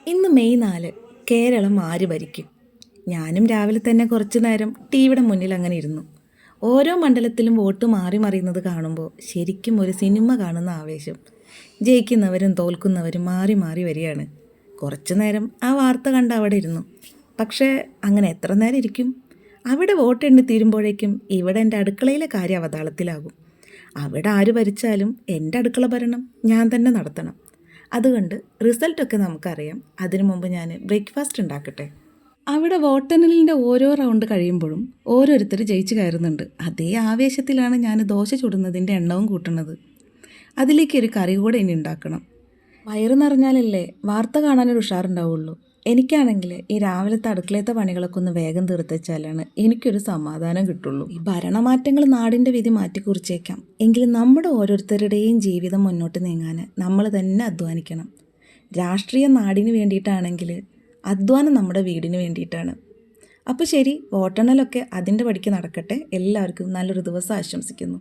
ഇന്ന് മെയ് 4 കേരളം ആര് ഭരിക്കും? ഞാനും രാവിലെ തന്നെ കുറച്ചു നേരം ടിവിയുടെ മുന്നിൽ അങ്ങനെ ഇരുന്നു. ഓരോ മണ്ഡലത്തിലും വോട്ട് മാറി മറിയുന്നത് കാണുമ്പോൾ ശരിക്കും ഒരു സിനിമ കാണുന്ന ആവേശം. ജയിക്കുന്നവരും തോൽക്കുന്നവരും മാറി മാറി വരികയാണ്. കുറച്ചു നേരം ആ വാർത്ത കണ്ട് അവിടെ ഇരുന്നു. പക്ഷേ അങ്ങനെ എത്ര നേരം ഇരിക്കും? അവിടെ വോട്ട് എണ്ണി തീരുമ്പോഴേക്കും ഇവിടെ എൻ്റെ അടുക്കളയിലെ കാര്യം അവതാളത്തിലാകും. അവിടെ ആര് ഭരിച്ചാലും എൻ്റെ അടുക്കള ഭരണം ഞാൻ തന്നെ നടത്തണം. അതുകൊണ്ട് റിസൾട്ടൊക്കെ നമുക്കറിയാം. അതിനു മുമ്പ് ഞാൻ ബ്രേക്ക്ഫാസ്റ്റ് ഉണ്ടാക്കട്ടെ. അവിടെ വോട്ടെണ്ണലിൻ്റെ ഓരോ റൗണ്ട് കഴിയുമ്പോഴും ഓരോരുത്തർ ജയിച്ചു കയറുന്നുണ്ട്. അതേ ആവേശത്തിലാണ് ഞാൻ ദോശ ചുടുന്നതിൻ്റെ എണ്ണവും കൂട്ടുന്നത്. അതിലേക്ക് ഒരു കറി കൂടെ ഇനി ഉണ്ടാക്കണം. വയറ് നിറഞ്ഞാലല്ലേ വാർത്ത കാണാനൊരു ഉഷാറുണ്ടാവുള്ളൂ. എനിക്കാണെങ്കിൽ ഈ രാവിലത്തെ അടുക്കളത്തെ പണികളൊക്കെ ഒന്ന് വേഗം തീർത്തുവെച്ചാലാണ് എനിക്കൊരു സമാധാനം കിട്ടുള്ളൂ. ഈ ഭരണമാറ്റങ്ങൾ നാടിൻ്റെ വിധി മാറ്റിക്കുറിച്ചേക്കാം. എങ്കിലും നമ്മുടെ ഓരോരുത്തരുടെയും ജീവിതം മുന്നോട്ട് നീങ്ങാൻ നമ്മൾ തന്നെ അധ്വാനിക്കണം. രാഷ്ട്രീയം നാടിന് വേണ്ടിയിട്ടാണെങ്കിൽ അധ്വാനം നമ്മുടെ വീടിന് വേണ്ടിയിട്ടാണ്. അപ്പോൾ ശരി, വോട്ടെണ്ണലൊക്കെ അതിൻ്റെ പടിക്ക് നടക്കട്ടെ. എല്ലാവർക്കും നല്ലൊരു ദിവസം ആശംസിക്കുന്നു.